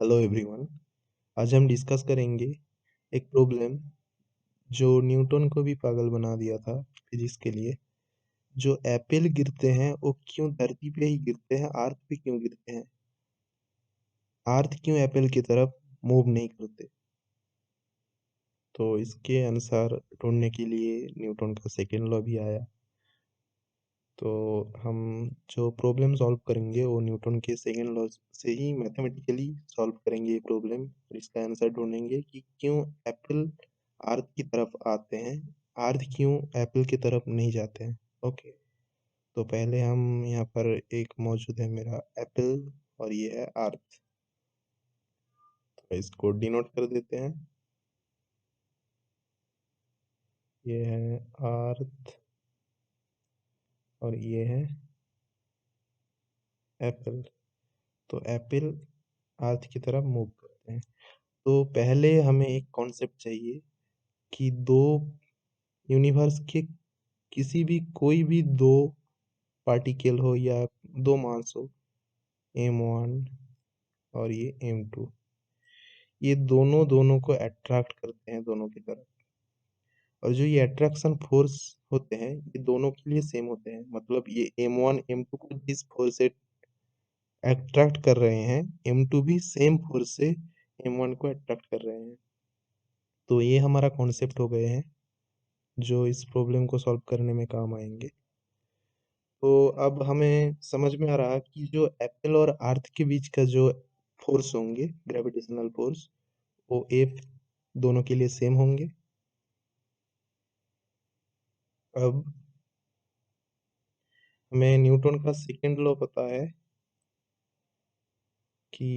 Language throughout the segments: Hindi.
Hello everyone. आज हम डिस्कस करेंगे एक प्रॉब्लम जो न्यूटन को भी पागल बना दिया था फिजिक्स के लिए। जो एप्पल गिरते हैं वो क्यों धरती पे ही गिरते हैं, अर्थ पे क्यों गिरते हैं? अर्थ क्यों एप्पल की तरफ मूव नहीं करते? तो इसके अनुसार ढूंढने के लिए न्यूटन का सेकेंड लॉ भी आया। तो हम जो प्रॉब्लम सॉल्व करेंगे वो न्यूटन के सेकेंड लॉ से ही मैथमेटिकली सॉल्व करेंगे ये प्रॉब्लम, और इसका आंसर ढूंढेंगे कि क्यों एप्पल अर्थ की तरफ आते हैं, अर्थ क्यों एप्पल की तरफ नहीं जाते हैं। ओके, तो पहले हम यहाँ पर एक मौजूद है मेरा एप्पल और ये है अर्थ। तो इसको डिनोट कर देते हैं। ये है अर्थ और ये है एप्पल। तो एप्पल अर्थ की तरफ मूव करते हैं। तो पहले हमें एक कॉन्सेप्ट चाहिए कि दो यूनिवर्स के किसी भी कोई भी दो पार्टिकल हो या दो मास हो, M1 और ये M2, ये दोनों दोनों को अट्रैक्ट करते हैं दोनों की तरफ। और जो ये अट्रैक्शन फोर्स होते हैं ये दोनों के लिए सेम होते हैं, मतलब ये M1 M2 को जिस फोर्स से अट्रैक्ट कर रहे हैं, M2 भी सेम फोर्स से M1 को अट्रैक्ट कर रहे हैं। तो ये हमारा कॉन्सेप्ट हो गए हैं जो इस प्रॉब्लम को सॉल्व करने में काम आएंगे। तो अब हमें समझ में आ रहा कि जो एप्पल और अर्थ के बीच का जो फोर्स होंगे, ग्रेविटेशनल फोर्स, वो एफ दोनों के लिए सेम होंगे। अब हमें न्यूटन का सेकेंड लॉ पता है कि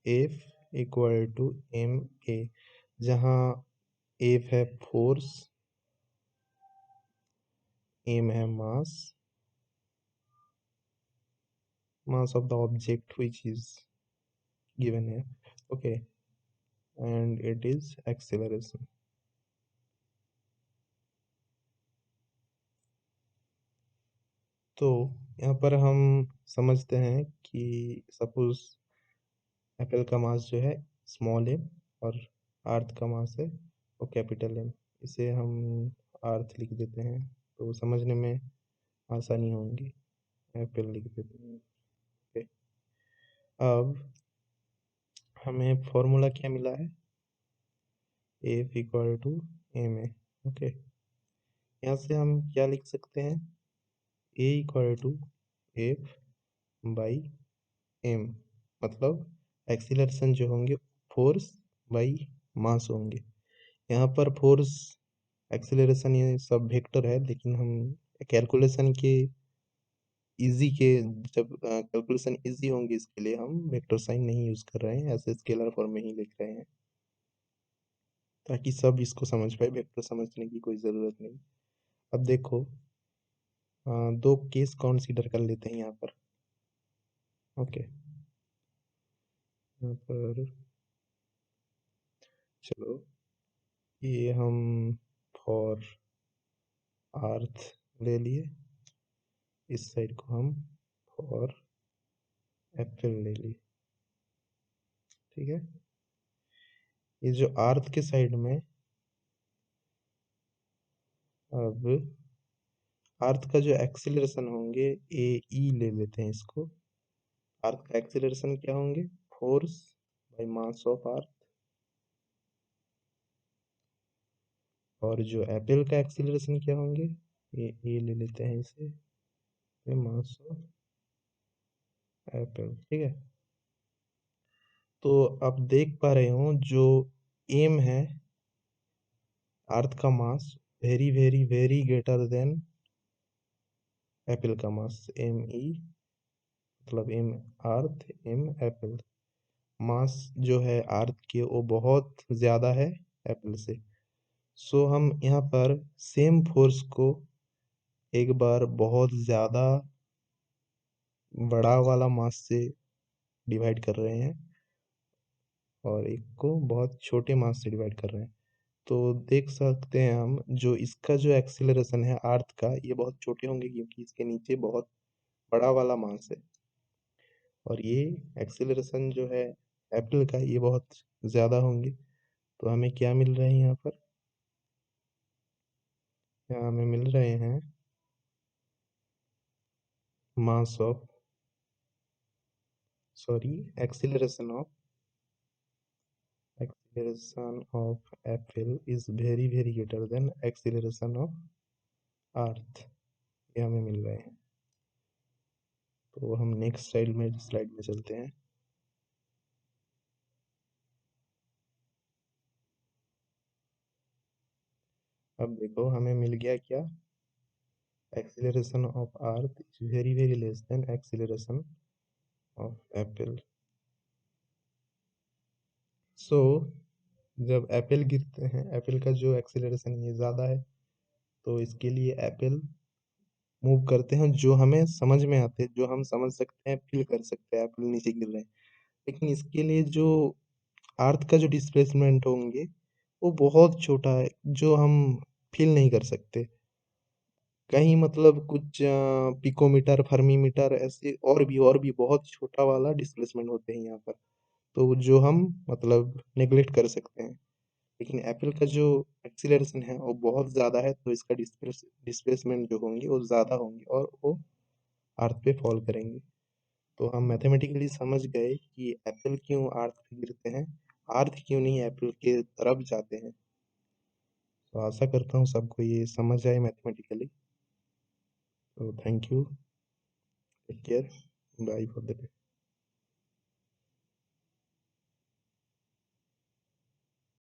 F equal to M A, जहाँ एफ है फोर्स, एम है मास, mass of the object which is given here. Okay, and it is acceleration. तो यहाँ पर हम समझते हैं कि सपोज एप्पल का मास जो है स्मॉल एम और अर्थ का मास है वो कैपिटल एम। इसे हम अर्थ लिख देते हैं तो समझने में आसानी होंगी। एप्पल लिख देते हैं। ओके, अब हमें फॉर्मूला क्या मिला है? F equal to M A. Okay, यहाँ से हम क्या लिख सकते हैं? A equal to F by M, मतलब एक्सीलरेशन जो होंगे फोर्स बाई मास होंगे। यहाँ पर फोर्स, एक्सीलरेशन ये सब वेक्टर है, लेकिन हम कैलकुलेशन के इजी के, जब कैलकुलेशन इजी होंगे इसके लिए हम वेक्टर साइन नहीं यूज कर रहे हैं, ऐसे स्केलर फॉर्म में ही लिख रहे हैं ताकि सब इसको समझ पाए। वेक्टर समझने की कोई ज़रूरत नहीं। अब देखो, दो केस कंसीडर कर लेते हैं यहाँ पर। ओके, यहाँ पर चलो ये हम फॉर अर्थ ले लिए, इस साइड को हम फॉर एप्पल ले लिए। ठीक है, ये जो अर्थ के साइड में, अब अर्थ का जो एक्सीलरेशन होंगे ए ई ले लेते हैं इसको। अर्थ का एक्सीलरेशन क्या होंगे? Force by mass of earth. और जो एप्पल का एक्सीलरेशन क्या होंगे? ये ए ले लेते हैं इसे, मास ऑफ एप्पल। ठीक है, तो आप देख पा रहे हो जो एम है अर्थ का mass, very very very greater than apple का मास। एम ई मतलब M earth M apple, mass जो है अर्थ के वो बहुत ज़्यादा है एप्पल से। सो हम यहाँ पर सेम फोर्स को एक बार बहुत ज़्यादा बड़ा वाला मास से डिवाइड कर रहे हैं और एक को बहुत छोटे मास से डिवाइड कर रहे हैं। तो देख सकते हैं हम जो इसका जो एक्सीलरेशन है अर्थ का, ये बहुत छोटे होंगे क्योंकि इसके नीचे बहुत बड़ा वाला मास है। और ये एक्सीलरेशन जो है एप्पल का, ये बहुत ज़्यादा होंगे। तो हमें क्या मिल रहे हैं यहाँ पर? यहाँ हमें मिल रहे हैं mass of, sorry, acceleration of, acceleration of apple is very very greater than acceleration of earth। ये हमें मिल रहे हैं। तो हम नेक्स्ट स्लाइड में चलते हैं। अब देखो हमें मिल गया क्या? acceleration of earth is very very less than acceleration of apple। सो जब एप्पल गिरते हैं, एप्पल का जो एक्सीलरेशन ये ज़्यादा है, तो इसके लिए एप्पल मूव करते हैं जो हमें समझ में आते हैं, जो हम समझ सकते हैं, फील कर सकते हैं एप्पल नीचे गिर रहे हैं। लेकिन इसके लिए जो अर्थ का जो डिस्प्लेसमेंट होंगे वो बहुत छोटा है, जो हम फील नहीं कर सकते। कहीं मतलब कुछ पिकोमीटर, फर्मीमीटर, ऐसे और भी बहुत छोटा वाला डिस्प्लेसमेंट होते हैं यहाँ पर, तो जो हम मतलब नेग्लेक्ट कर सकते हैं। लेकिन एप्पल का जो एक्सीलरेशन है वो बहुत ज़्यादा है, तो इसका डिस्प्लेसमेंट जो होंगे वो ज़्यादा होंगे और वो अर्थ पे फॉल करेंगे। तो हम मैथमेटिकली समझ गए कि एप्पल क्यों अर्थ पे गिरते हैं, अर्थ क्यों नहीं एप्पल के तरफ जाते हैं। तो आशा करता हूँ सबको ये समझ आए मैथमेटिकली। तो thank you, take care, bye for the day.